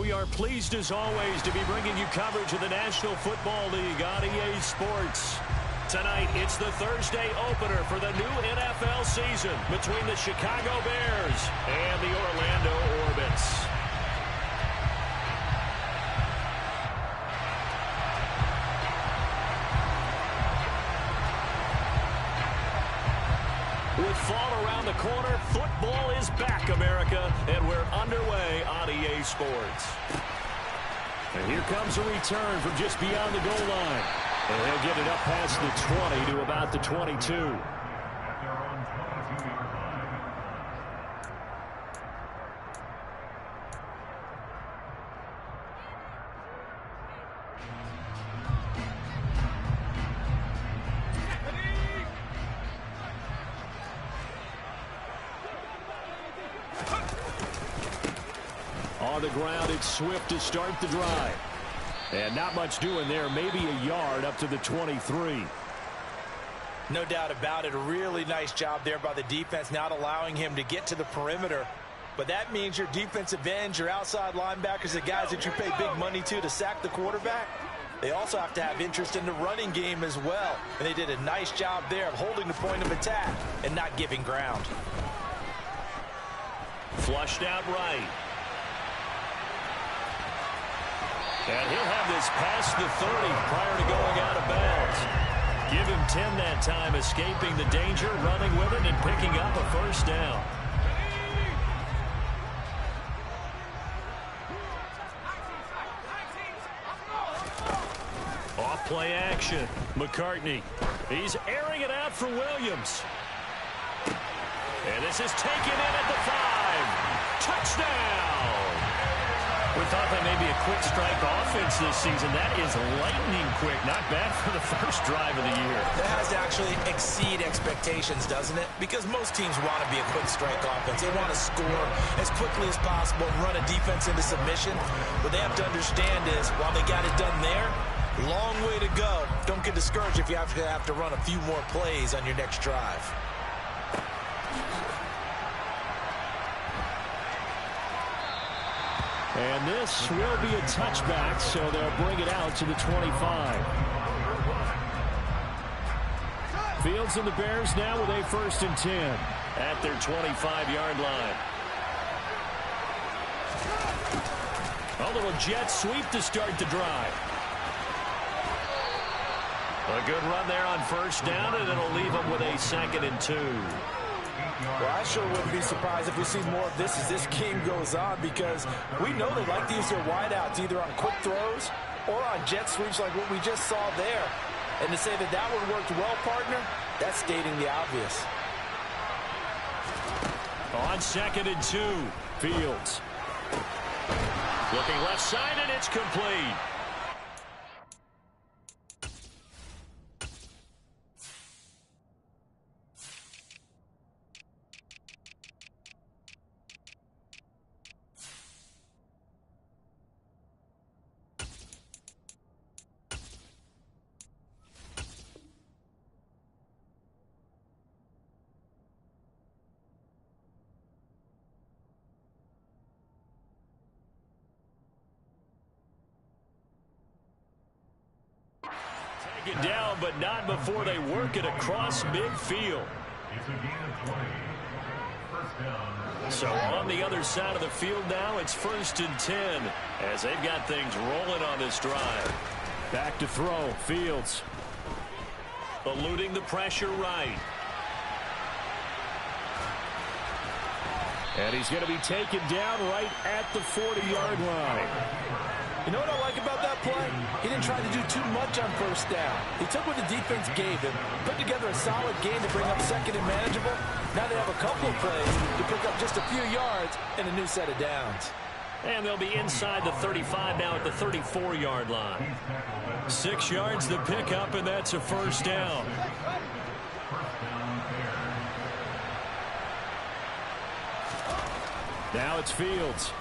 we are pleased as always to be bringing you coverage of the National Football League on EA Sports. Tonight, it's the Thursday opener for the new NFL season between the Chicago Bears and the Orlando Orbits. With fall around the corner, football is back, America, and we're underway on EA Sports. And here comes a return from just beyond the goal line. And he'll get it up past the 20 to about the 22. On the ground, it's Swift to start the drive. And not much doing there, maybe a yard up to the 23. No doubt about it. A really nice job there by the defense, not allowing him to get to the perimeter. But that means your defensive ends, your outside linebackers, the guys that you pay big money to sack the quarterback, they also have to have interest in the running game as well. And they did a nice job there of holding the point of attack and not giving ground. Flushed out right. And he'll have this past the 30 prior to going out of bounds. Give him 10 that time, escaping the danger, running with it, and picking up a first down. Off play action. McCartney. He's airing it out for Williams. And this is taken in at the 5. Touchdown! We thought that may be a quick strike offense this season. That is lightning quick. Not bad for the first drive of the year. That has to actually exceed expectations, doesn't it? Because most teams want to be a quick strike offense. They want to score as quickly as possible and run a defense into submission. What they have to understand is, while they got it done there, long way to go. Don't get discouraged if you have to run a few more plays on your next drive. And this will be a touchback, so they'll bring it out to the 25. Fields and the Bears now with a 1st and 10 at their 25-yard line. A little jet sweep to start the drive. A good run there on 1st down, and it'll leave them with a 2nd and 2. Well, I sure wouldn't be surprised if we see more of this as this game goes on, because we know they like to use their wideouts either on quick throws or on jet sweeps like what we just saw there. And to say that that one worked well, partner, that's stating the obvious. On 2nd and 2, Fields. Looking left side, and it's complete. Taken down, but not before they work it across midfield. So on the other side of the field now, it's 1st and 10 as they've got things rolling on this drive. Back to throw, Fields. Eluding the pressure right. And he's going to be taken down right at the 40-yard line. You know what I like about that play? He didn't try to do too much on 1st down. He took what the defense gave him, put together a solid game to bring up 2nd and manageable. Now they have a couple of plays to pick up just a few yards and a new set of downs. And they'll be inside the 35 now at the 34-yard line. 6 yards to pick up, and that's a 1st down. Now it's Fields.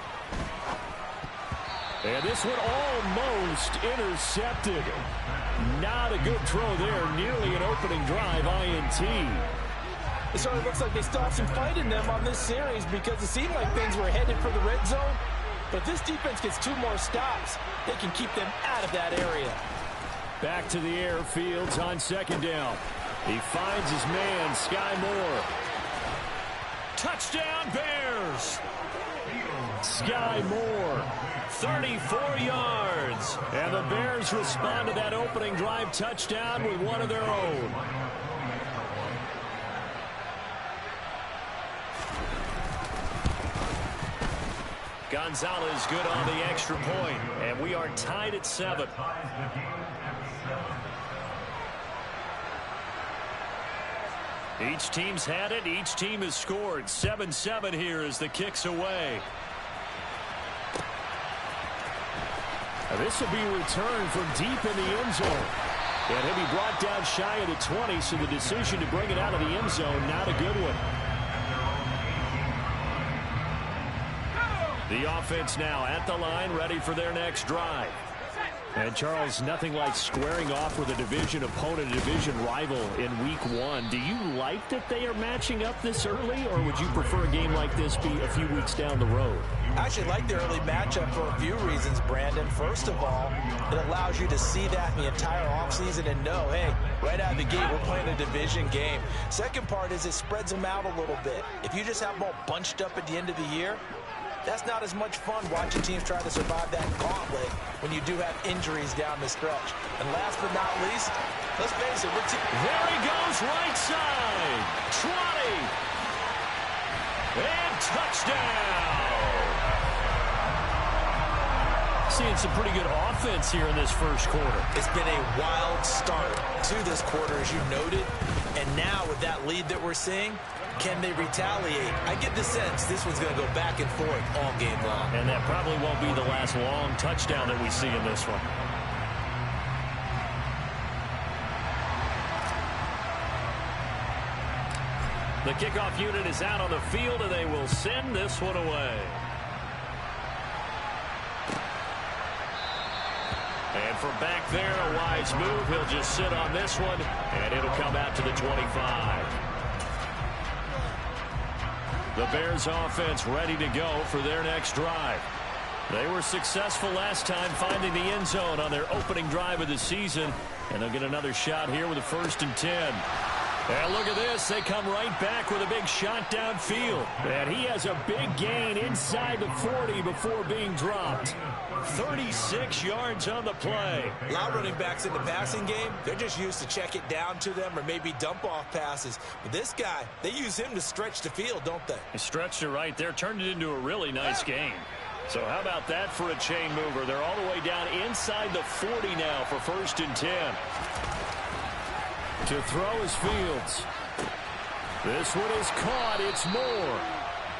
And this one almost intercepted. Not a good throw there. Nearly an opening drive INT. It certainly looks like they still have some fight in them on this series, because it seemed like things were headed for the red zone. But if this defense gets 2 more stops, they can keep them out of that area. Back to the air, Fields on second down. He finds his man, Sky Moore. Touchdown, Bears! Sky Moore, 34 yards. And the Bears respond to that opening drive touchdown with one of their own. Gonzalez good on the extra point, and we are tied at 7. Each team's had it. Each team has scored. 7-7 here as the kick's away. This will be returned from deep in the end zone. And he'll be brought down shy of the 20, so the decision to bring it out of the end zone, not a good one. The offense now at the line, ready for their next drive. And, Charles, nothing like squaring off with a division opponent, a division rival in Week 1. Do you like that they are matching up this early, or would you prefer a game like this be a few weeks down the road? I actually like the early matchup for a few reasons, Brandon. First of all, it allows you to see that in the entire offseason and know, hey, right out of the gate, we're playing a division game. Second part is it spreads them out a little bit. If you just have them all bunched up at the end of the year, that's not as much fun watching teams try to survive that gauntlet when you do have injuries down the stretch. And last but not least, let's face it, there he goes, right side. 20. And touchdown. Seeing some pretty good offense here in this first quarter. It's been a wild start to this quarter, as you noted. And now with that lead that we're seeing, can they retaliate? I get the sense this one's going to go back and forth all game long. And that probably won't be the last long touchdown that we see in this one. The kickoff unit is out on the field, and they will send this one away. And from back there, a wise move. He'll just sit on this one, and it'll come out to the 25. The Bears offense ready to go for their next drive. They were successful last time finding the end zone on their opening drive of the season, and they'll get another shot here with a 1st and 10. And look at this. They come right back with a big shot downfield. And he has a big gain inside the 40 before being dropped. 36 yards on the play. A lot of running backs in the passing game, they're just used to check it down to them or maybe dump off passes. But this guy, they use him to stretch the field, don't they? He stretched it right there, turned it into a really nice game. So how about that for a chain mover? They're all the way down inside the 40 now for 1st and 10. To throw is Fields. This one is caught. It's Moore.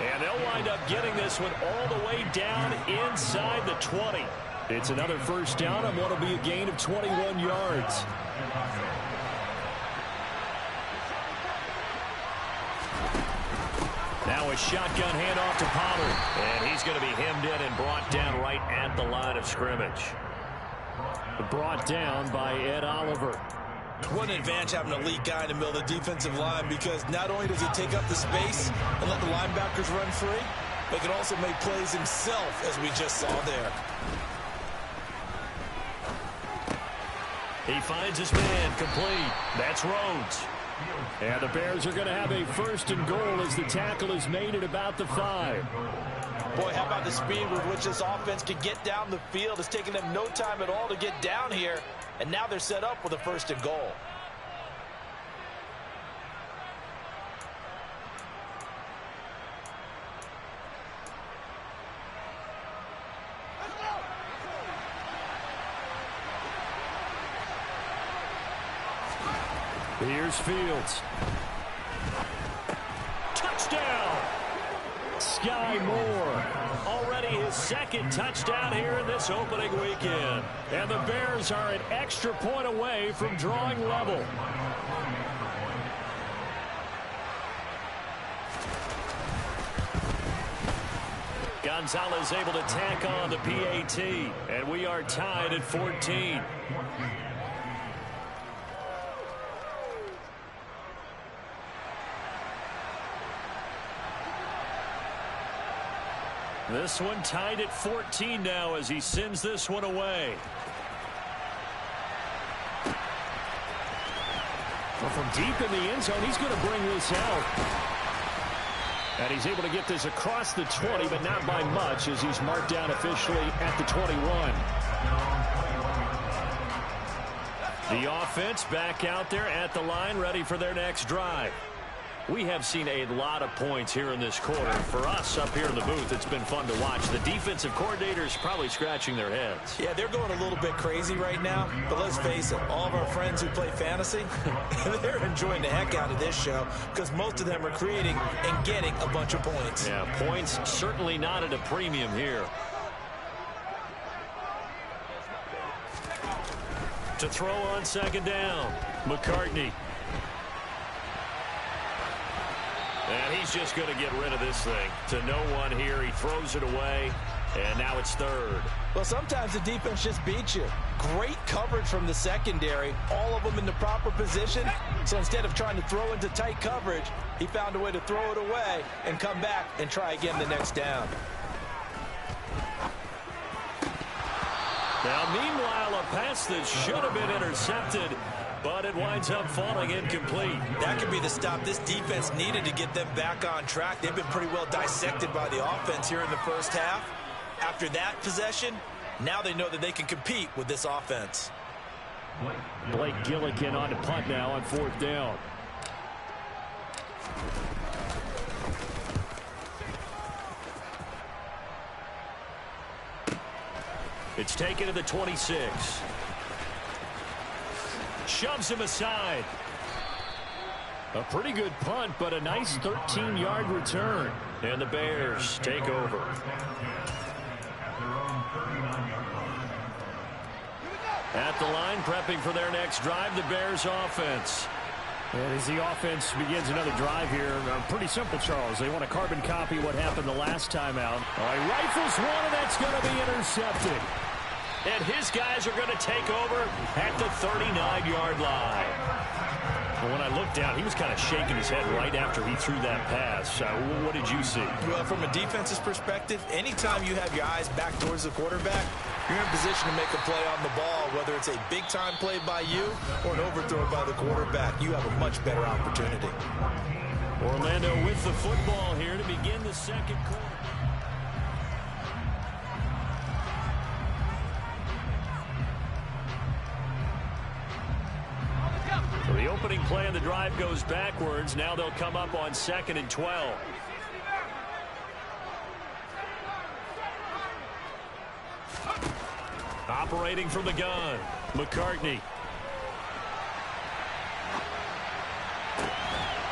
And they'll wind up getting this one all the way down inside the 20. It's another 1st down on what will be a gain of 21 yards. Now a shotgun handoff to Pollard. And he's going to be hemmed in and brought down right at the line of scrimmage. Brought down by Ed Oliver. What an advantage having an elite guy in the middle of the defensive line, because not only does he take up the space and let the linebackers run free, but he can also make plays himself, as we just saw there. He finds his man complete. That's Rhodes. And the Bears are going to have a 1st and goal as the tackle is made at about the 5. Boy, how about the speed with which this offense can get down the field? It's taken them no time at all to get down here. And now they're set up with a 1st and goal. Here's Fields. Touchdown! Sky Moore. Already his 2nd touchdown here in this opening weekend. And the Bears are an extra point away from drawing level. Gonzalez able to tack on the PAT. And we are tied at 14. This one tied at 14 now as he sends this one away. Well, from deep in the end zone, he's going to bring this out. And he's able to get this across the 20, but not by much as he's marked down officially at the 21. The offense back out there at the line, ready for their next drive. We have seen a lot of points here in this quarter. For us up here in the booth, it's been fun to watch. The defensive coordinators probably scratching their heads. Yeah, they're going a little bit crazy right now. But let's face it, all of our friends who play fantasy, they're enjoying the heck out of this show because most of them are creating and getting a bunch of points. Yeah, points certainly not at a premium here. To throw on second down, McCartney. And he's just going to get rid of this thing. To no one here. He throws it away. And now it's third. Well, sometimes the defense just beats you. Great coverage from the secondary. All of them in the proper position. So instead of trying to throw into tight coverage, he found a way to throw it away and come back and try again the next down. Now, meanwhile, a pass that should have been intercepted, but it winds up falling incomplete. That could be the stop this defense needed to get them back on track. They've been pretty well dissected by the offense here in the first half. After that possession, now they know that they can compete with this offense. Blake Gillikin on to punt now on fourth down. It's taken to the 26. Shoves him aside. A pretty good punt, but a nice 13-yard return. And the Bears take over. At the line, prepping for their next drive, the Bears offense. And as the offense begins another drive here, pretty simple, Charles. They want to carbon copy what happened the last time out. All right, rifles one, and that's going to be intercepted. And his guys are going to take over at the 39-yard line. Well, when I looked down, he was kind of shaking his head right after he threw that pass. What did you see? Well, from a defense's perspective, anytime you have your eyes back towards the quarterback, you're in position to make a play on the ball, whether it's a big-time play by you or an overthrow by the quarterback. You have a much better opportunity. Orlando with the football here to begin the second quarter. So the opening play of the drive goes backwards. Now they'll come up on 2nd and 12. Operating from the gun, McCartney.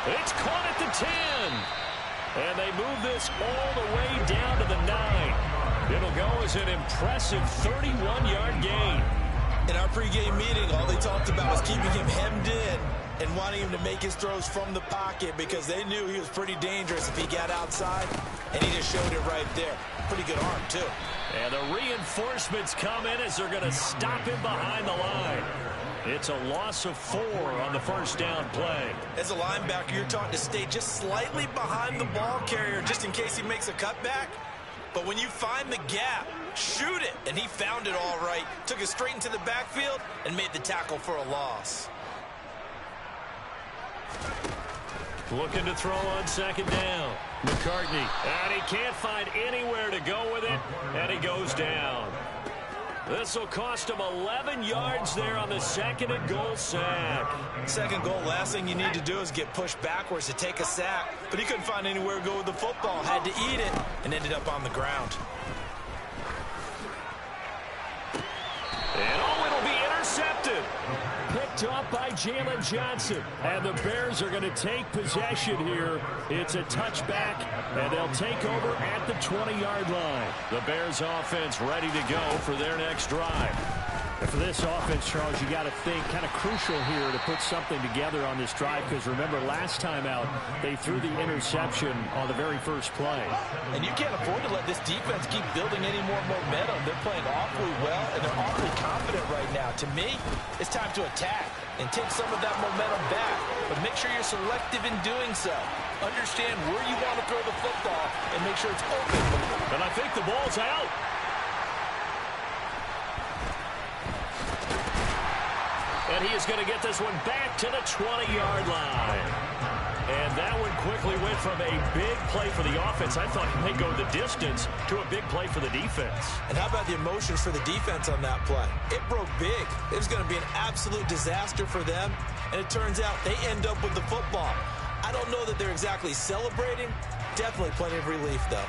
It's caught at the 10. And they move this all the way down to the 9. It'll go as an impressive 31-yard gain. In our pregame meeting, all they talked about was keeping him hemmed in and wanting him to make his throws from the pocket because they knew he was pretty dangerous if he got outside, and he just showed it right there. Pretty good arm, too. And the reinforcements come in as they're going to stop him behind the line. It's a loss of 4 on the first down play. As a linebacker, you're taught to stay just slightly behind the ball carrier just in case he makes a cutback. But when you find the gap, shoot it. And he found it all right. Took it straight into the backfield and made the tackle for a loss. Looking to throw on second down. McCartney. And he can't find anywhere to go with it. And he goes down. This will cost him 11 yards there on the 2nd and goal sack. Second goal, last thing you need to do is get pushed backwards to take a sack. But he couldn't find anywhere to go with the football. Had to eat it and ended up on the ground. And it'll be intercepted. Picked up by Jalen Johnson. And the Bears are going to take possession here. It's a touchback, and they'll take over at the 20-yard line. The Bears offense ready to go for their next drive. And for this offense, Charles, you got to think kind of crucial here to put something together on this drive because remember last time out they threw the interception on the very first play. And you can't afford to let this defense keep building any more momentum. They're playing awfully well and they're awfully confident right now. To me, it's time to attack and take some of that momentum back, but make sure you're selective in doing so. Understand where you want to throw the football and make sure it's open. And I think the ball's out. And he is going to get this one back to the 20-yard line. And that one quickly went from a big play for the offense. I thought he may go the distance to a big play for the defense. And how about the emotions for the defense on that play? It broke big. It was going to be an absolute disaster for them. And it turns out they end up with the football. I don't know that they're exactly celebrating. Definitely plenty of relief, though.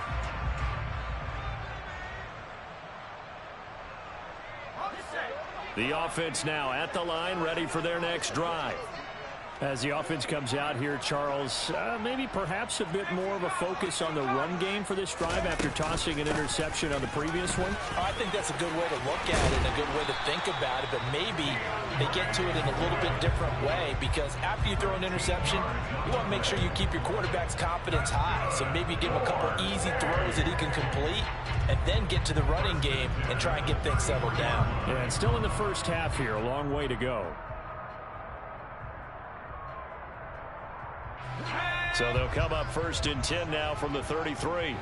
The offense now at the line, ready for their next drive. As the offense comes out here, Charles, maybe perhaps a bit more of a focus on the run game for this drive after tossing an interception on the previous one? I think that's a good way to look at it and a good way to think about it, but maybe they get to it in a little bit different way, because after you throw an interception, you want to make sure you keep your quarterback's confidence high. So maybe give him a couple easy throws that he can complete and then get to the running game and try and get things settled down. Yeah, it's still in the first half here, a long way to go. So they'll come up 1st and 10 now from the 33.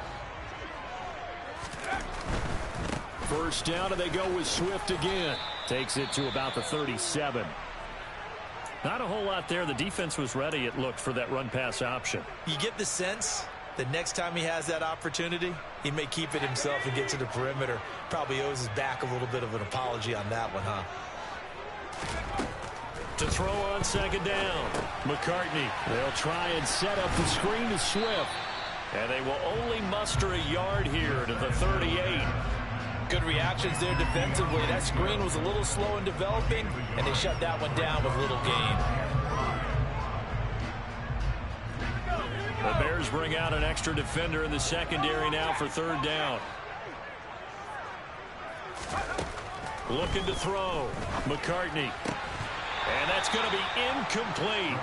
First down, and they go with Swift again. Takes it to about the 37. Not a whole lot there. The defense was ready, it looked, for that run-pass option. You get the sense that next time he has that opportunity, he may keep it himself and get to the perimeter. Probably owes his back a little bit of an apology on that one, huh? To throw on 2nd down, McCartney. They'll try and set up the screen to Swift. And they will only muster a yard here to the 38. Good reactions there defensively. That screen was a little slow in developing, and they shut that one down with little gain. The Bears bring out an extra defender in the secondary now for 3rd down. Looking to throw, McCartney. And that's going to be incomplete.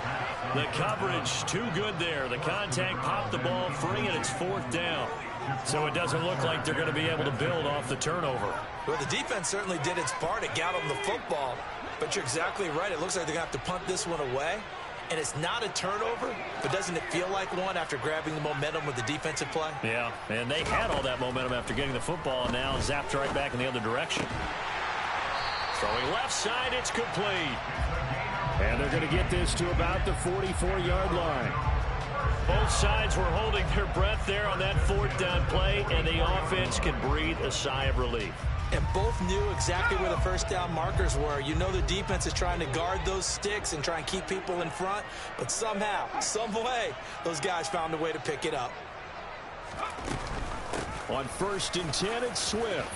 The coverage too good there. The contact popped the ball free, and it's 4th down. So it doesn't look like they're going to be able to build off the turnover. Well, the defense certainly did its part. It got them the football. But you're exactly right. It looks like they're going to have to punt this one away. And it's not a turnover, but doesn't it feel like one after grabbing the momentum with the defensive play? Yeah, and they had all that momentum after getting the football, and now zapped right back in the other direction. Throwing left side, it's complete. And they're going to get this to about the 44-yard line. Both sides were holding their breath there on that 4th down play, and the offense can breathe a sigh of relief. And both knew exactly where the 1st down markers were. You know the defense is trying to guard those sticks and try and keep people in front, but somehow, some way, those guys found a way to pick it up. On 1st and 10, it's Swift.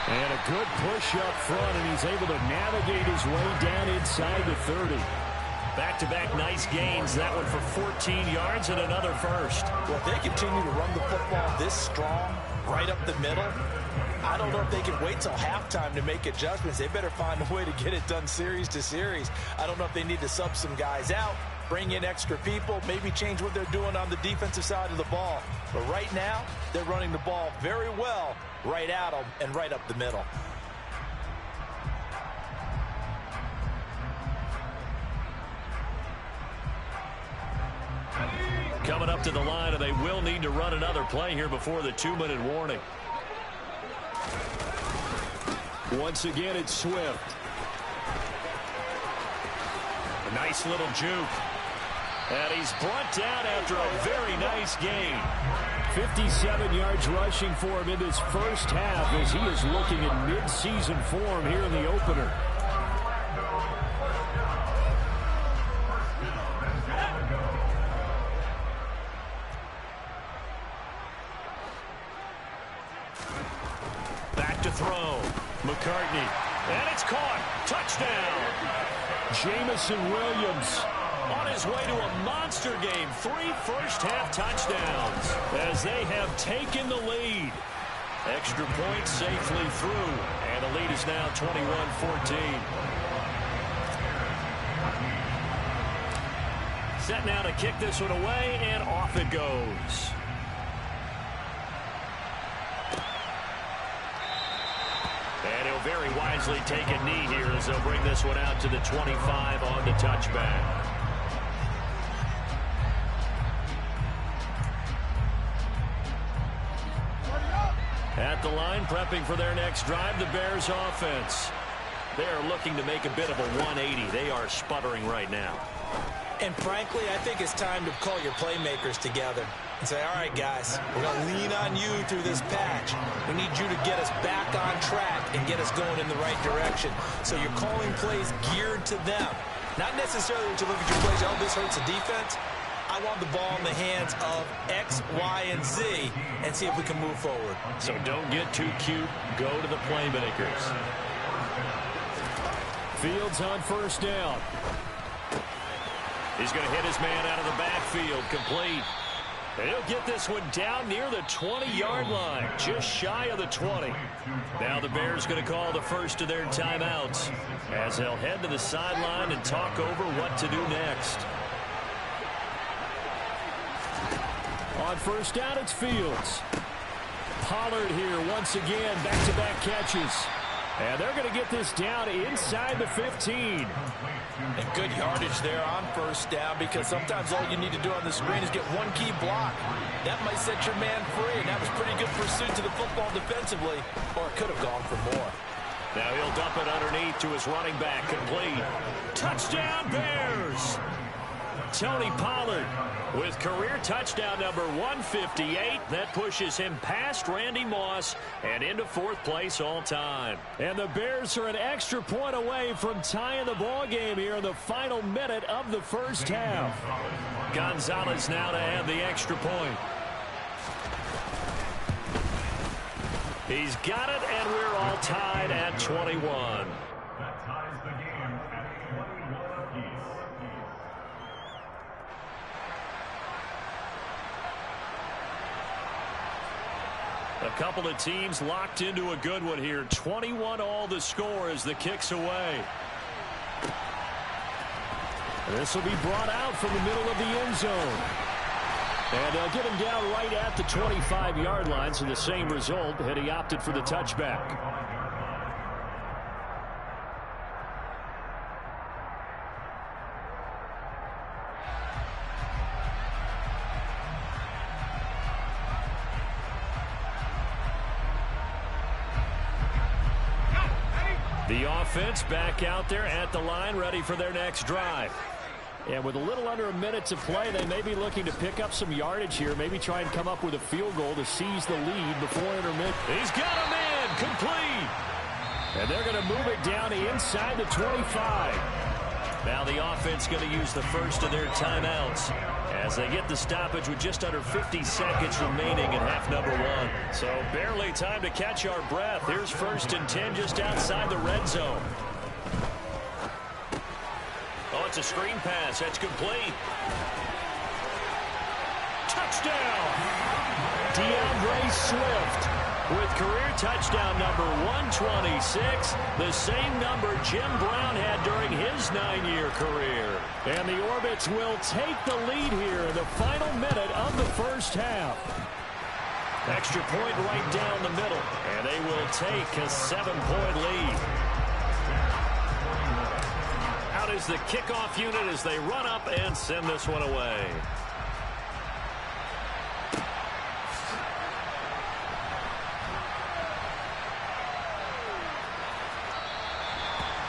And a good push up front, and he's able to navigate his way down inside the 30. Back-to-back nice gains. That one for 14 yards and another first. Well, if they continue to run the football this strong, right up the middle, I don't know if they can wait till halftime to make adjustments. They better find a way to get it done series to series. I don't know if they need to sub some guys out, bring in extra people, maybe change what they're doing on the defensive side of the ball. But right now, they're running the ball very well right at them and right up the middle. Coming up to the line, and they will need to run another play here before the 2-minute warning. Once again, it's Swift. A nice little juke. And he's brought down after a very nice gain. 57 yards rushing for him in this first half as he is looking in mid-season form here in the opener. Back to throw. McCartney. And it's caught. Touchdown. Jamison Williams on his way to a monster game. 3 first-half touchdowns as they have taken the lead. Extra point safely through. And the lead is now 21-14. Set now to kick this one away, and off it goes. And he'll very wisely take a knee here as they'll bring this one out to the 25 on the touchback. at the line, prepping for their next drive, the Bears offense. They are looking to make a bit of a 180. They are sputtering right now. And frankly, I think it's time to call your playmakers together and say, all right, guys, we're going to lean on you through this patch. We need you to get us back on track and get us going in the right direction. So you're calling plays geared to them. Not necessarily when you look at your plays, oh, this hurts the defense. I want the ball in the hands of X, Y, and Z and see if we can move forward. So don't get too cute. Go to the playmakers. Fields on first down. He's going to hit his man out of the backfield. Complete. And he'll get this one down near the 20-yard line, just shy of the 20. Now the Bears going to call the first of their timeouts as they'll head to the sideline and talk over what to do next. On first down, it's Fields. Pollard here once again, back-to-back catches. And they're going to get this down inside the 15. And good yardage there on first down, because sometimes all you need to do on the screen is get one key block. That might set your man free, and that was pretty good pursuit to the football defensively, or it could have gone for more. Now he'll dump it underneath to his running back. Complete. Touchdown, Bears! Tony Pollard with career touchdown number 158. That pushes him past Randy Moss and into fourth place all time. And the Bears are an extra point away from tying the ball game here in the final minute of the first half. Gonzalez now to add the extra point. He's got it, and we're all tied at 21. That ties the game at 21 apiece. A couple of teams locked into a good one here. 21 all the score as the kick's away. This will be brought out from the middle of the end zone. And they'll get him down right at the 25-yard line, so the same result, and he opted for the touchback. The offense back out there at the line, ready for their next drive. And with a little under a minute to play, they may be looking to pick up some yardage here, maybe try and come up with a field goal to seize the lead before intermission. He's got him in, complete. And they're going to move it down inside the 25. Now the offense going to use the first of their timeouts as they get the stoppage with just under 50 seconds remaining in half number one. So barely time to catch our breath. Here's first and 10 just outside the red zone. Oh, it's a screen pass. That's complete. Touchdown! DeAndre Swift with career touchdown number 126, the same number Jim Brown had during his 9-year career. And the Orbits will take the lead here in the final minute of the first half. Extra point right down the middle, and they will take a 7-point lead. Out is the kickoff unit as they run up and send this one away.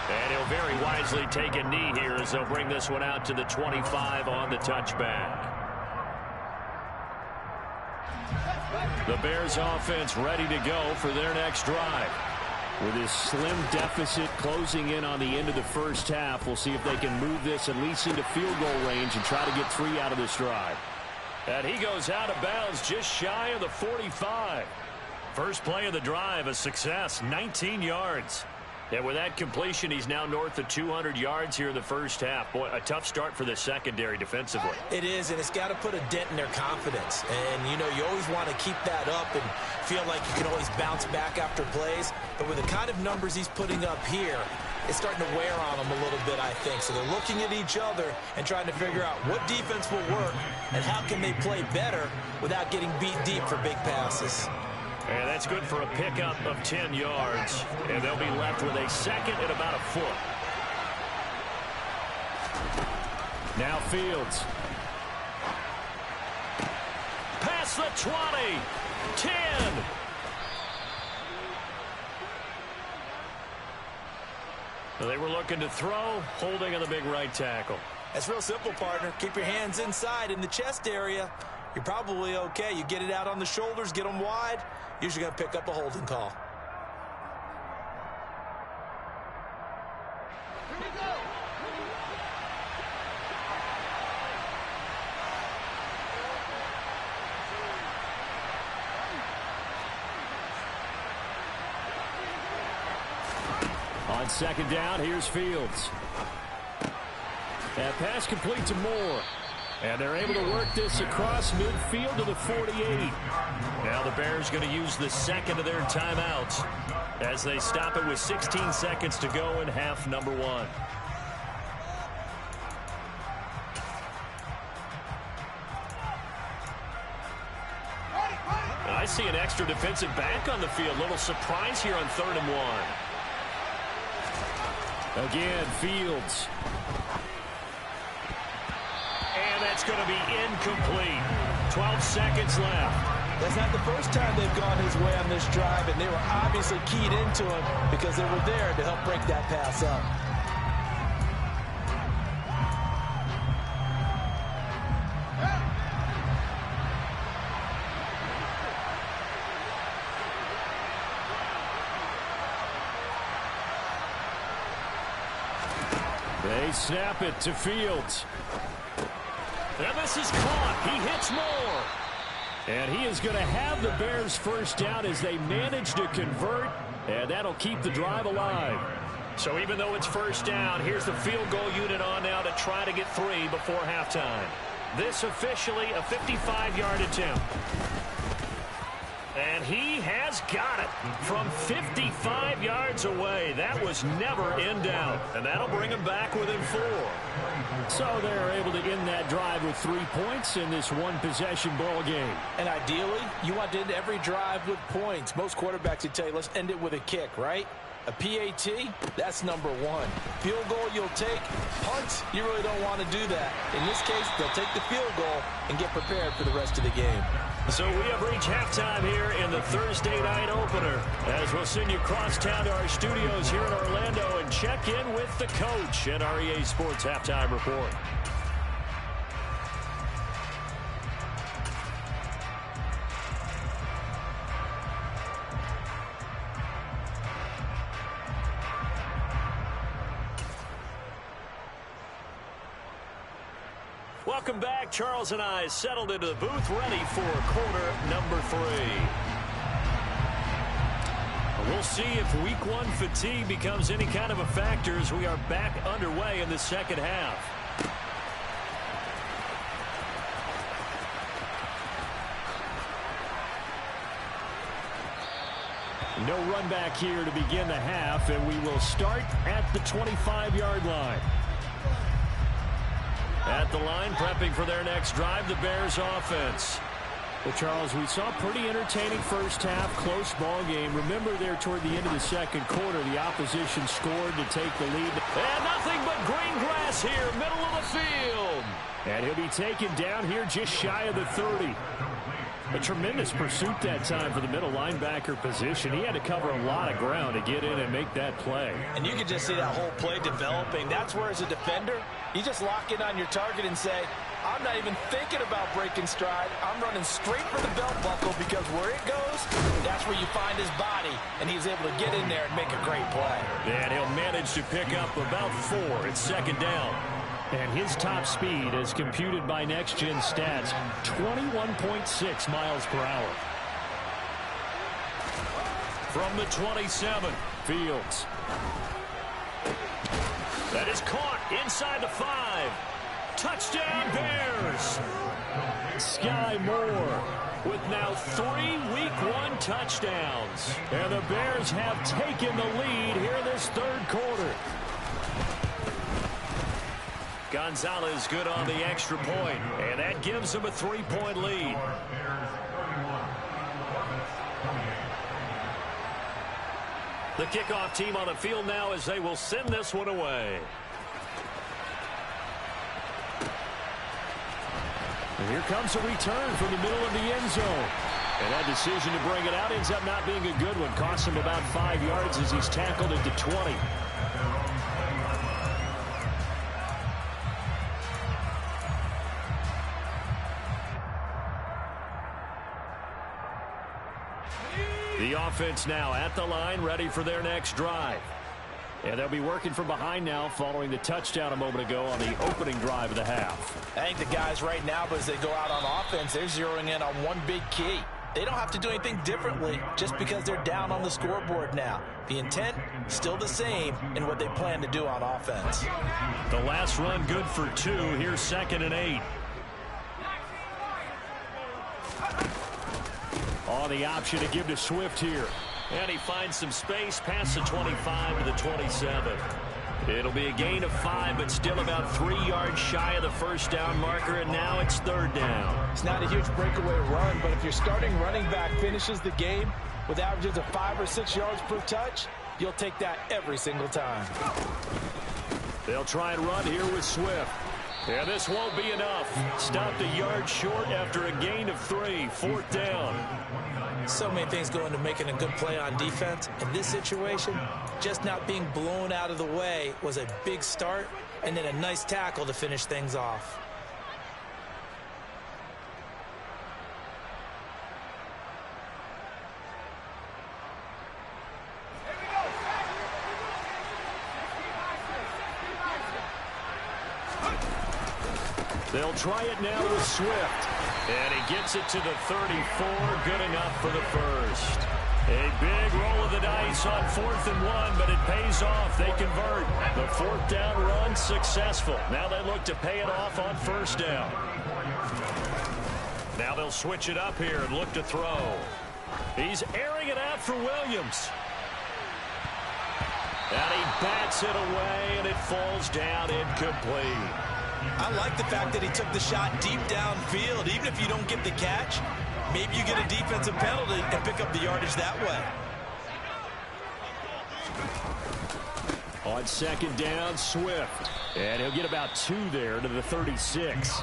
And he'll very wisely take a knee here as they'll bring this one out to the 25 on the touchback. The Bears offense ready to go for their next drive. With his slim deficit closing in on the end of the first half, we'll see if they can move this at least into field goal range and try to get 3 out of this drive. And he goes out of bounds just shy of the 45. First play of the drive, a success, 19 yards. And with that completion, he's now north of 200 yards here in the first half. Boy, a tough start for the secondary defensively. It is, and it's got to put a dent in their confidence. And, you know, you always want to keep that up and feel like you can always bounce back after plays. But with the kind of numbers he's putting up here, it's starting to wear on them a little bit, I think. So they're looking at each other and trying to figure out what defense will work and how can they play better without getting beat deep for big passes. And that's good for a pickup of 10 yards. And they'll be left with a second and about a foot. Now Fields. Past the 20. 10. They were looking to throw, holding on the big right tackle. That's real simple, partner. Keep your hands inside in the chest area. You're probably okay. You get it out on the shoulders, get them wide. Usually going to pick up a holding call. On second down, here's Fields. That pass complete to Moore. And they're able to work this across midfield to the 48. Now the Bears going to use the second of their timeouts as they stop it with 16 seconds to go in half number one. I see an extra defensive back on the field. Little surprise here on 3rd and 1. Again, Fields. And that's going to be incomplete. 12 seconds left. That's not the first time they've gone his way on this drive, and they were obviously keyed into him because they were there to help break that pass up. They snap it to Fields. And this is caught. He hits Moore. And he is going to have the Bears first down as they manage to convert. And that'll keep the drive alive. So even though it's first down, here's the field goal unit on now to try to get 3 before halftime. This officially a 55-yard attempt. And he has got it from 55 yards away. That was never in doubt. And that'll bring him back within 4. So they're able to end that drive with 3 points in this one-possession ball game. And ideally, you want to end every drive with points. Most quarterbacks would tell you, let's end it with a kick, right? A PAT, that's number 1. Field goal you'll take. Punts, you really don't want to do that. In this case, they'll take the field goal and get prepared for the rest of the game. So we have reached halftime here in the Thursday night opener, as we'll send you across town to our studios here in Orlando and check in with the coach at our EA Sports Halftime Report. Welcome back. Charles and I settled into the booth, ready for quarter number 3. We'll see if week 1 fatigue becomes any kind of a factor as we are back underway in the second half. No run back here to begin the half, and we will start at the 25-yard line. At the line, prepping for their next drive, the Bears offense. Well, Charles, we saw a pretty entertaining first half, close ball game. Remember there toward the end of the second quarter, the opposition scored to take the lead. And nothing but green grass here, middle of the field. And he'll be taken down here just shy of the 30. A tremendous pursuit that time for the middle linebacker position. He had to cover a lot of ground to get in and make that play. And you can just see that whole play developing. That's where, as a defender, you just lock in on your target and say, I'm not even thinking about breaking stride. I'm running straight for the belt buckle because where it goes, that's where you find his body. And he's able to get in there and make a great play. And he'll manage to pick up about 4 at second down. And his top speed, as computed by Next Gen Stats, 21.6 miles per hour. From the 27, Fields. That is caught inside the 5. Touchdown, Bears. Sky Moore with now 3 week 1 touchdowns. And the Bears have taken the lead here in this third quarter. Gonzalez good on the extra point, and that gives him a 3-point lead. The kickoff team on the field now as they will send this one away. And here comes a return from the middle of the end zone. And that decision to bring it out ends up not being a good one. Costs him about 5 yards as he's tackled at the 20. The offense now at the line, ready for their next drive. And they'll be working from behind now following the touchdown a moment ago on the opening drive of the half. I think the guys right now, as they go out on offense, they're zeroing in on one big key. They don't have to do anything differently just because they're down on the scoreboard now. The intent, still the same in what they plan to do on offense. The last run good for 2. Here's 2nd and 8. On the option to give to Swift here. And he finds some space past the 25 to the 27. It'll be a gain of 5, but still about 3 yards shy of the first down marker, and now it's 3rd down. It's not a huge breakaway run, but if your starting running back finishes the game with averages of 5 or 6 yards per touch, you'll take that every single time. They'll try and run here with Swift. And this won't be enough. Stopped a yard short after a gain of 3. 4th down. So many things go into making a good play on defense. In this situation, just not being blown out of the way was a big start, and then a nice tackle to finish things off. They'll try it now with Swift. And he gets it to the 34. Good enough for the first. A big roll of the dice on 4th and 1, but it pays off. They convert. The 4th down run successful. Now they look to pay it off on 1st down. Now they'll switch it up here and look to throw. He's airing it out for Williams. And he bats it away, and it falls down incomplete. I like the fact that he took the shot deep downfield. Even if you don't get the catch, maybe you get a defensive penalty and pick up the yardage that way. On 2nd down, Swift. And he'll get about 2 there to the 36.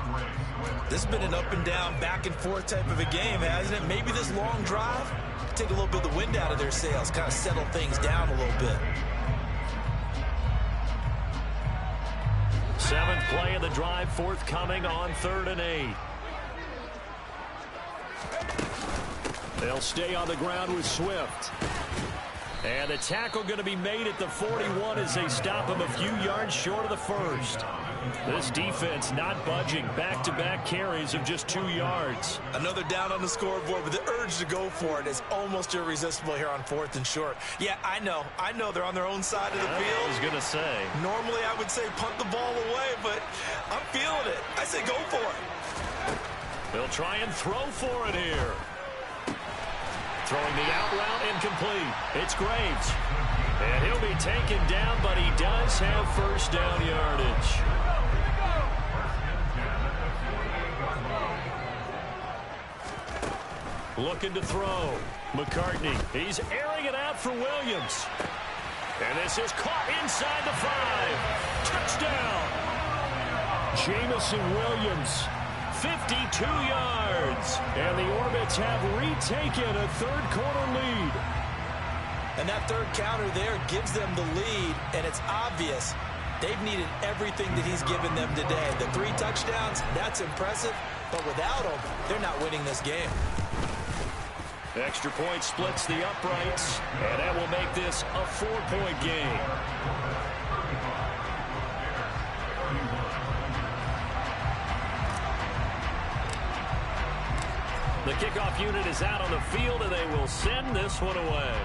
This has been an up and down, back and forth type of a game, hasn't it? Maybe this long drive, take a little bit of the wind out of their sails, kind of settle things down a little bit. 7th play of the drive, forthcoming on 3rd and 8. They'll stay on the ground with Swift. And the tackle going to be made at the 41 as they stop him a few yards short of the first. This defense not budging. Back-to-back carries of just 2 yards. Another down on the scoreboard, but the urge to go for it is almost irresistible here on 4th and short. Yeah, I know they're on their own side of the field. I was going to say. Normally I would say punt the ball away, but I'm feeling it. I say go for it. They'll try and throw for it here. Throwing the out route incomplete. It's Graves. And he'll be taken down, but he does have first down yardage. Looking to throw. McCartney. He's airing it out for Williams. And this is caught inside the 5. Touchdown. Jamison Williams. 52 yards. And the Orbits have retaken a third-quarter lead. And that third counter there gives them the lead, and it's obvious they've needed everything that he's given them today. The 3 touchdowns, that's impressive, but without him, they're not winning this game. Extra point splits the uprights, and that will make this a 4-point game. The kickoff unit is out on the field, and they will send this one away.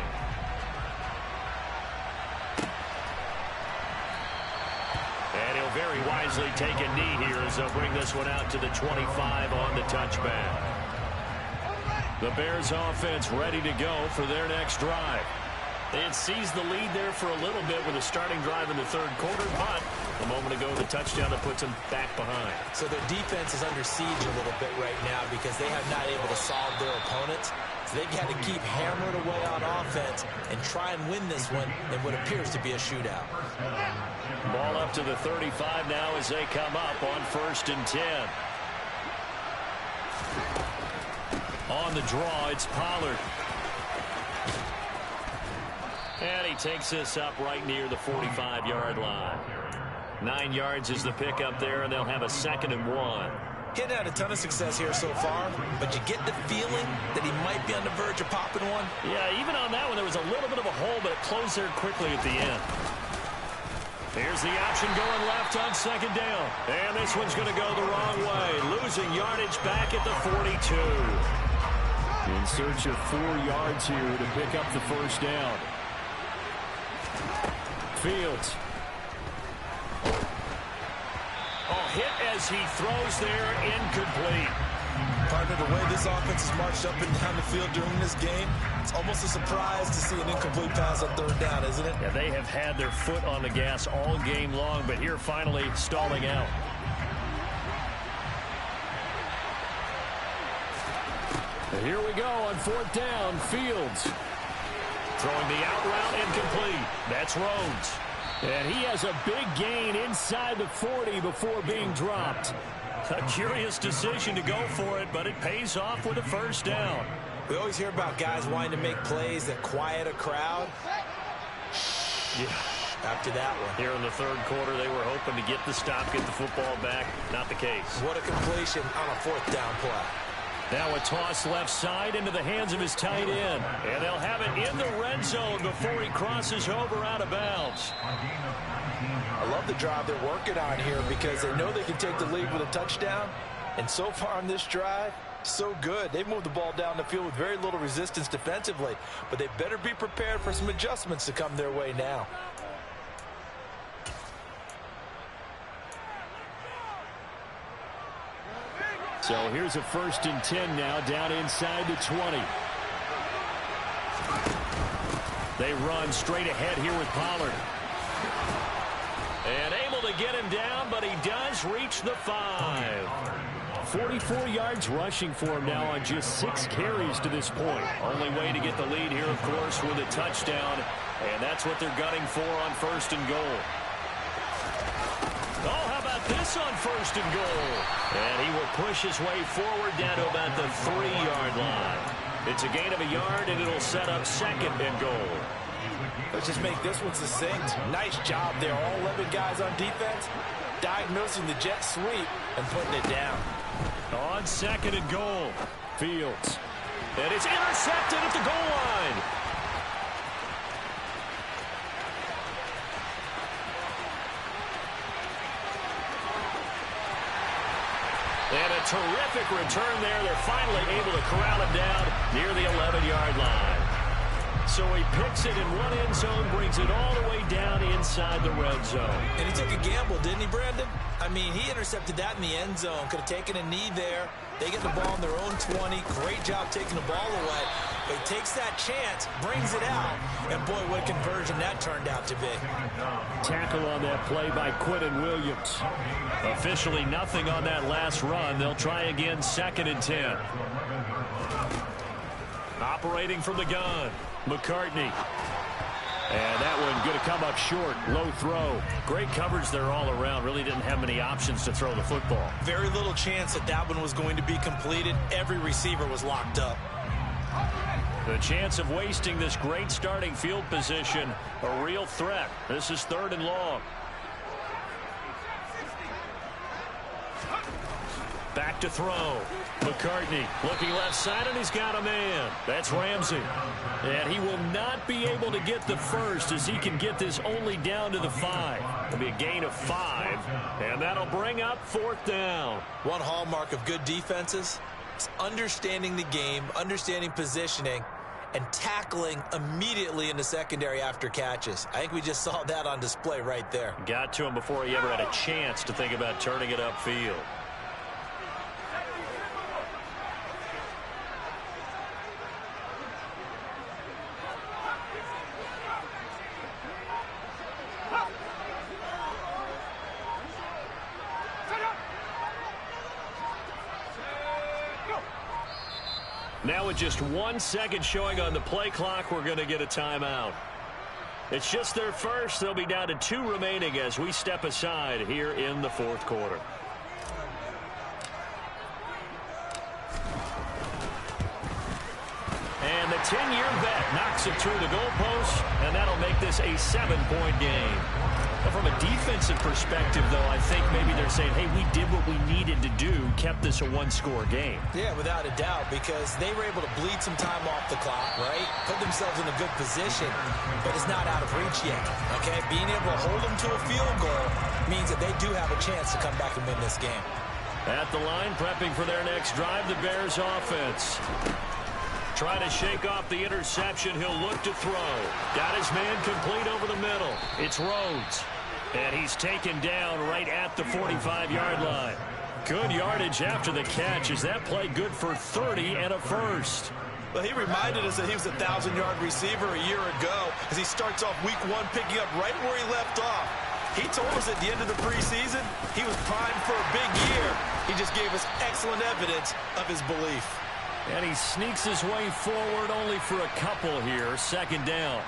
And he'll very wisely take a knee here as they'll bring this one out to the 25 on the touchback. The Bears offense ready to go for their next drive. They had seized the lead there for a little bit with a starting drive in the third quarter, but a moment ago the touchdown that puts them back behind. So their defense is under siege a little bit right now because they have not able to solve their opponents. So they've got to keep hammering away on offense and try and win this one in what appears to be a shootout. Ball up to the 35 now as they come up on 1st and 10. On the draw, it's Pollard. And he takes this up right near the 45-yard line. 9 yards is the pickup there, and they'll have a 2nd and 1. He hadn't had a ton of success here so far, but you get the feeling that he might be on the verge of popping one. Yeah, even on that one, there was a little bit of a hole, but it closed there quickly at the end. Here's the option going left on second down. And this one's going to go the wrong way. Losing yardage back at the 42. In search of 4 yards here to pick up the first down. Fields. Oh, hit as he throws there, incomplete. Partner, the way this offense has marched up and down the field during this game, it's almost a surprise to see an incomplete pass on third down, isn't it? Yeah, they have had their foot on the gas all game long, but here finally stalling out. And here we go on fourth down. Fields throwing the out route, incomplete. That's Rhodes. And he has a big gain inside the 40 before being dropped. A curious decision to go for it, but it pays off with a first down. We always hear about guys wanting to make plays that quiet a crowd. Yeah. After that one. Here in the third quarter, they were hoping to get the stop, get the football back. Not the case. What a completion on a fourth down play. Now a toss left side into the hands of his tight end. And they'll have it in the red zone before he crosses over out of bounds. I love the drive they're working on here because they know they can take the lead with a touchdown. And so far on this drive, so good. They've moved the ball down the field with very little resistance defensively. But they better be prepared for some adjustments to come their way now. So here's a 1st and 10 now, down inside the 20. They run straight ahead here with Pollard. And able to get him down, but he does reach the 5. 44 yards rushing for him now on just 6 carries to this point. Only way to get the lead here, of course, with a touchdown. And that's what they're gunning for on 1st and goal. Oh, how about this on 1st and goal? And he will push his way forward down to about the 3-yard line. It's a gain of a yard, and it'll set up 2nd and goal. Let's just make this one succinct. Nice job there. All 11 guys on defense diagnosing the jet sweep and putting it down. On 2nd and goal, Fields. And it's intercepted at the goal line. And a terrific return there. They're finally able to corral him down near the 11-yard line. So he picks it in one end zone, brings it all the way down inside the red zone. And he took a gamble, didn't he, Brandon? I mean, he intercepted that in the end zone. Could have taken a knee there. They get the ball on their own 20. Great job taking the ball away. But he takes that chance, brings it out, and boy, what a conversion that turned out to be. Tackle on that play by Quinton Williams. Officially nothing on that last run. They'll try again 2nd and 10. Operating from the gun, McCartney. And that one going to come up short. Low throw. Great coverage there all around. Really didn't have many options to throw the football. Very little chance that that one was going to be completed. Every receiver was locked up. The chance of wasting this great starting field position, a real threat. This is 3rd and long. Back to throw. McCartney looking left side, and he's got a man. That's Ramsey. And he will not be able to get the first as he can get this only down to the 5. It'll be a gain of 5, and that'll bring up 4th down. One hallmark of good defenses is understanding the game, understanding positioning, and tackling immediately in the secondary after catches. I think we just saw that on display right there. Got to him before he ever had a chance to think about turning it upfield. Now with just 1 second showing on the play clock, we're going to get a timeout. It's just their first. They'll be down to 2 remaining as we step aside here in the 4th quarter. And the 10-year vet knocks it through the goalpost, and that'll make this a 7-point game. Well, from a defensive perspective, though, I think maybe they're saying, hey, we did what we needed to do, kept this a one-score game. Yeah, without a doubt, because they were able to bleed some time off the clock, right? Put themselves in a good position, but it's not out of reach yet, okay? Being able to hold them to a field goal means that they do have a chance to come back and win this game. At the line, prepping for their next drive, the Bears offense. Trying to shake off the interception. He'll look to throw. Got his man complete over the middle. It's Rhodes. And he's taken down right at the 45-yard line. Good yardage after the catch. Is that play good for 30 and a first? Well, he reminded us that he was a 1,000-yard receiver a year ago as he starts off week 1 picking up right where he left off. He told us at the end of the preseason he was primed for a big year. He just gave us excellent evidence of his belief. And he sneaks his way forward only for a couple here. Second down.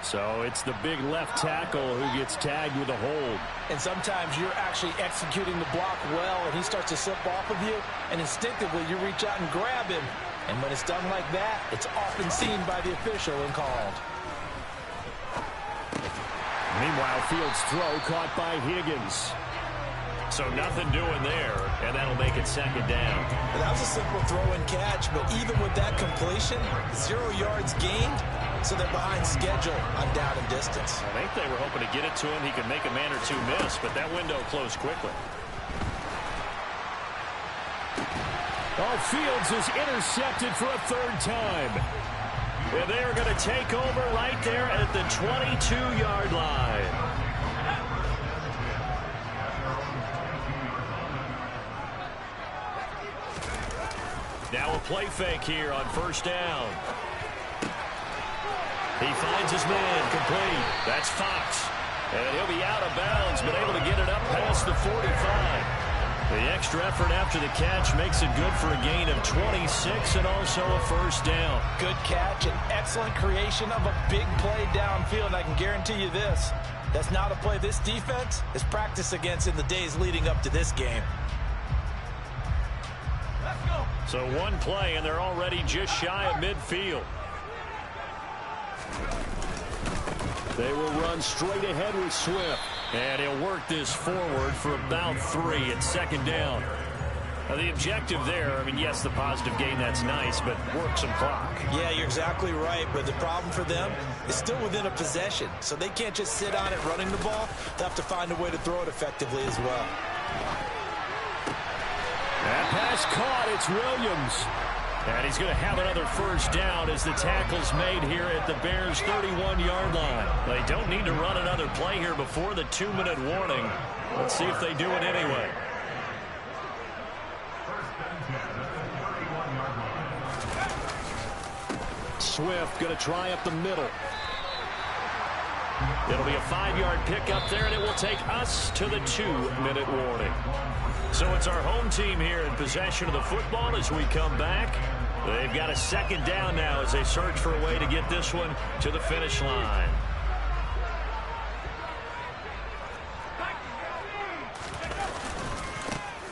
So it's the big left tackle who gets tagged with a hold. And sometimes you're actually executing the block well, and he starts to slip off of you, and instinctively you reach out and grab him. And when it's done like that, it's often seen by the official and called. Meanwhile, Fields' throw caught by Higgins. So nothing doing there, and that'll make it second down. That was a simple throw and catch, but even with that completion, 0 yards gained, so they're behind schedule on down and distance. I think they were hoping to get it to him. He could make a man or two miss, but that window closed quickly. Oh, Fields is intercepted for a third time. And they are going to take over right there at the 22-yard line. Now a play fake here on first down. He finds his man complete. That's Fox. And he'll be out of bounds, but able to get it up past the 45. The extra effort after the catch makes it good for a gain of 26 and also a first down. Good catch and excellent creation of a big play downfield. And I can guarantee you this, that's not a play this defense is practiced against in the days leading up to this game. Let's go. So one play, and they're already just shy of midfield. They will run straight ahead with Swift. And he'll work this forward for about 3 at second down. Now the objective there, I mean, yes, the positive gain, that's nice, but work some clock. Yeah, you're exactly right, but the problem for them is still within a possession. So they can't just sit on it running the ball. They'll have to find a way to throw it effectively as well. That pass caught. It's Williams. And he's going to have another first down as the tackle's made here at the Bears' 31-yard line. They don't need to run another play here before the 2-minute warning. Let's see if they do it anyway. Swift going to try up the middle. It'll be a 5-yard pickup there, and it will take us to the 2-minute warning. So it's our home team here in possession of the football as we come back. They've got a second down now as they search for a way to get this one to the finish line.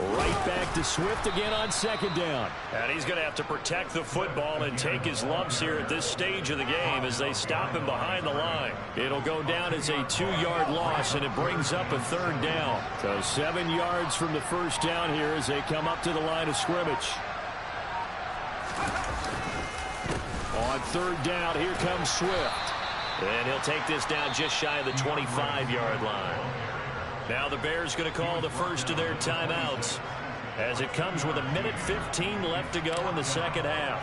Right back to Swift again on second down. And he's going to have to protect the football and take his lumps here at this stage of the game as they stop him behind the line. It'll go down as a 2-yard loss, and it brings up a third down. So 7 yards from the first down here as they come up to the line of scrimmage. On third down, here comes Swift. And he'll take this down just shy of the 25-yard line. Now the Bears going to call the first of their timeouts as it comes with 1:15 left to go in the second half.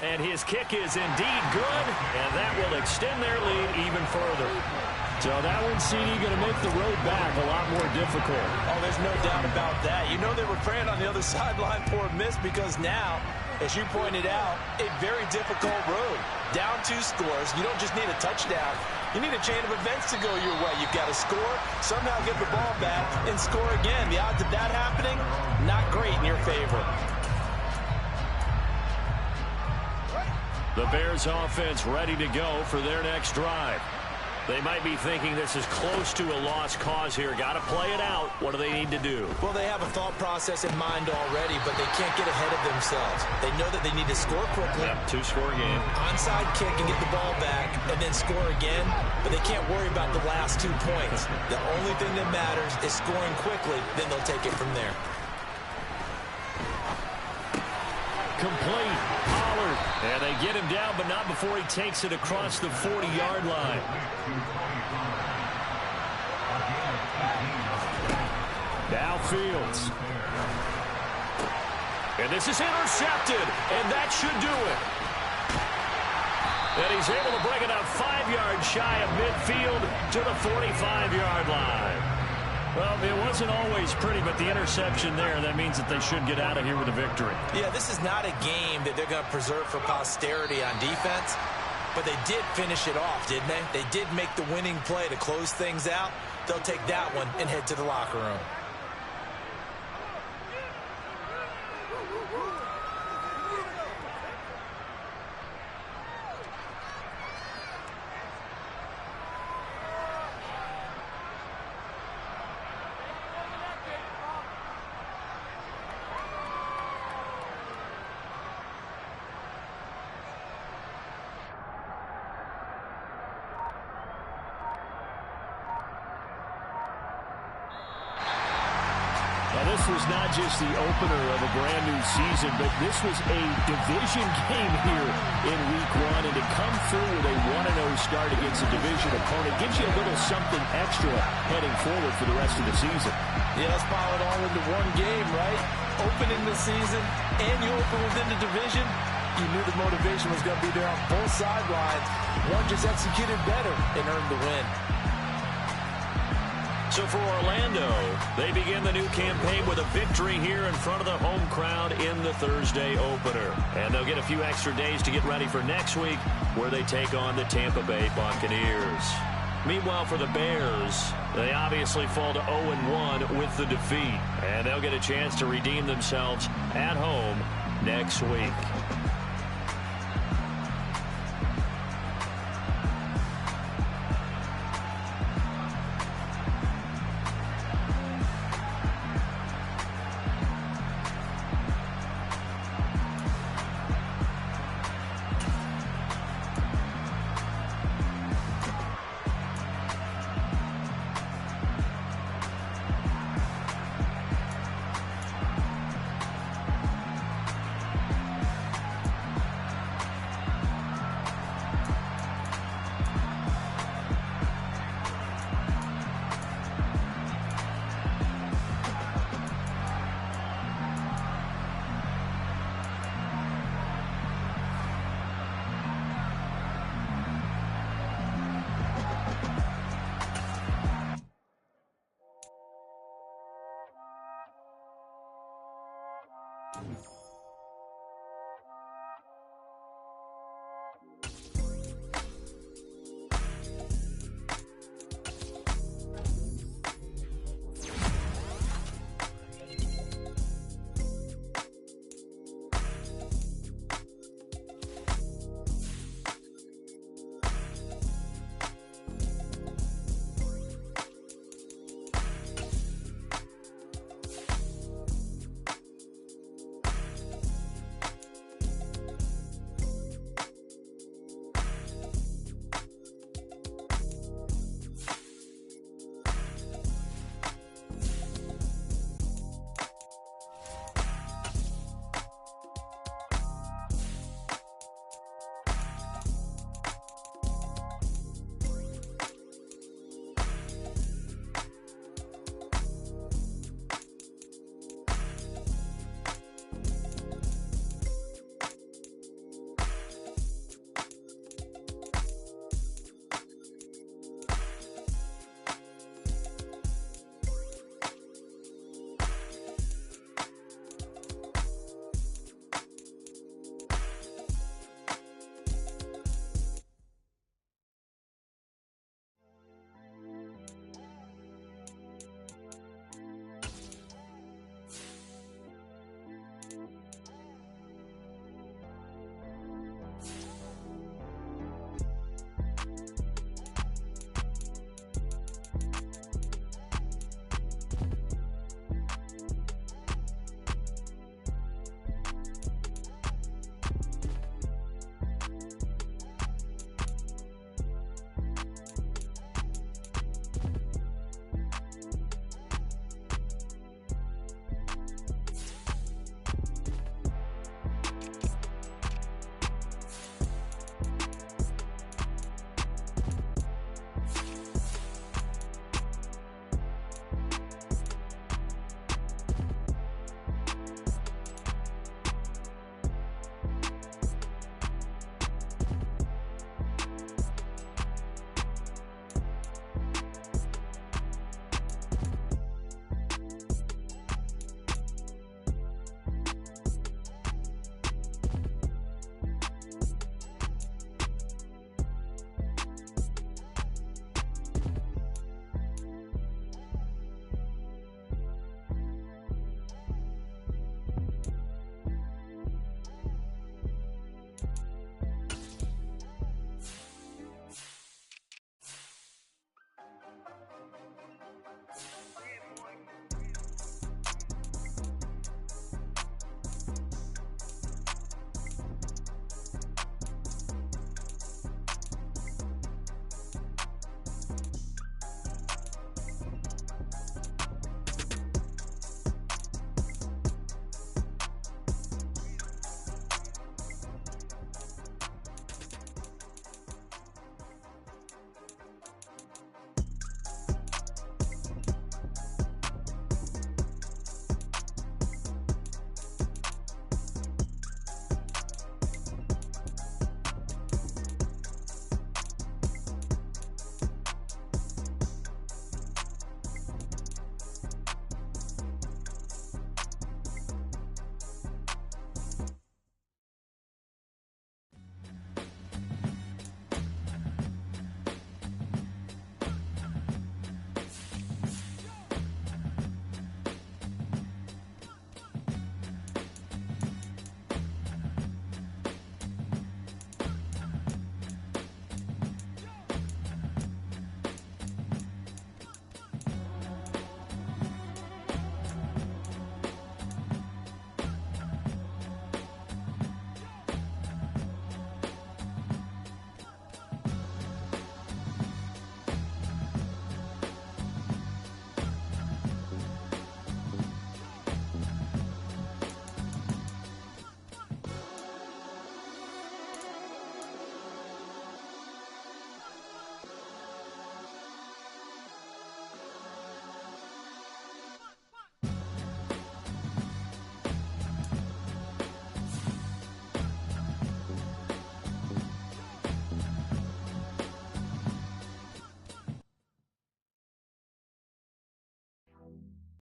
And his kick is indeed good, and that will extend their lead even further. So that one, CD, going to make the road back a lot more difficult. Oh, there's no doubt about that. You know they were praying on the other sideline for a miss because now, as you pointed out, a very difficult road. Down 2 scores. You don't just need a touchdown. You need a chain of events to go your way. You've got to score, somehow get the ball back, and score again. The odds of that happening, not great in your favor. The Bears offense ready to go for their next drive. They might be thinking this is close to a lost cause here. Got to play it out. What do they need to do? Well, they have a thought process in mind already, but they can't get ahead of themselves. They know that they need to score quickly. Yep, two-score game. Onside kick and get the ball back and then score again, but they can't worry about the last 2 points. The only thing that matters is scoring quickly, then they'll take it from there. Complete. Pollard. And they get him down, but not before he takes it across the 40-yard line. Now Fields. And this is intercepted, and that should do it. And he's able to bring it out 5 yards shy of midfield to the 45-yard line. Well, it wasn't always pretty, but the interception there, that means that they should get out of here with a victory. Yeah, this is not a game that they're going to preserve for posterity on defense, but they did finish it off, didn't they? They did make the winning play to close things out. They'll take that one and head to the locker room. This was not just the opener of a brand new season, but this was a division game here in Week 1. And to come through with a 1-0 start against a division opponent gives you a little something extra heading forward for the rest of the season. Yeah, let's pile it all into one game, right? Opening the season, and you open within the division. You knew the motivation was going to be there on both sidelines. One just executed better and earned the win. So for Orlando, they begin the new campaign with a victory here in front of the home crowd in the Thursday opener. And they'll get a few extra days to get ready for next week, where they take on the Tampa Bay Buccaneers. Meanwhile, for the Bears, they obviously fall to 0-1 with the defeat. And they'll get a chance to redeem themselves at home next week. Gotw.